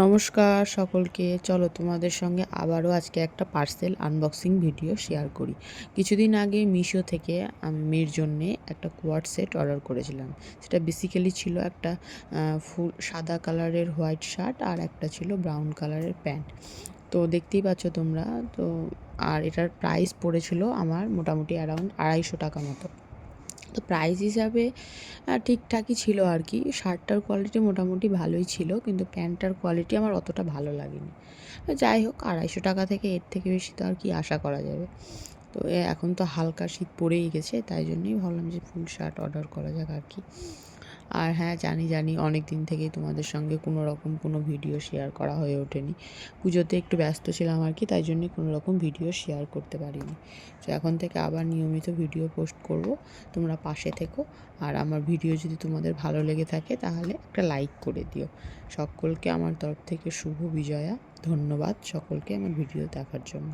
নমস্কার সকলকে। চলো তোমাদের সঙ্গে আবারও আজকে একটা পার্সেল আনবক্সিং ভিডিও শেয়ার করি। কিছুদিন আগে মিশো থেকে আমি মেয়ের জন্যে একটা কোয়ার্ড সেট অর্ডার করেছিলাম। সেটা বেসিক্যালি ছিল একটা ফুল সাদা কালারের হোয়াইট শার্ট আর একটা ছিল ব্রাউন কালারের প্যান্ট। তো দেখতেই পাচ্ছ তোমরা। তো আর এটার প্রাইস পড়েছিল আমার মোটামুটি অ্যারাউন্ড 250 টাকা মতো। তো প্রাইস হিসাবে ঠিকঠাকই ছিল আর কি। শার্টটার কোয়ালিটি মোটামুটি ভালোই ছিল, কিন্তু প্যান্টটার কোয়ালিটি আমার অতটা ভালো লাগেনি। যাই হোক, 250 টাকা থেকে এর থেকে বেশি তো আর কি আশা করা যাবে। তো এখন তো হালকা শীত পড়েই গেছে, তাই জন্যই ভাবলাম যে ফুল শার্ট অর্ডার করা যাক আর কি। আর হ্যাঁ, জানি অনেক দিন থেকেই তোমাদের সঙ্গে কোনো ভিডিও শেয়ার করা হয়ে ওঠেনি। পুজোতে একটু ব্যস্ত ছিলাম আর কি, তাই জন্যে কোনো রকম ভিডিও শেয়ার করতে পারিনি। তো এখন থেকে আবার নিয়মিত ভিডিও পোস্ট করব, তোমরা পাশে থেকো। আর আমার ভিডিও যদি তোমাদের ভালো লেগে থাকে তাহলে একটা লাইক করে দিও। সকলকে আমার তরফ থেকে শুভ বিজয়া। ধন্যবাদ সকলকে আমার ভিডিও দেখার জন্য।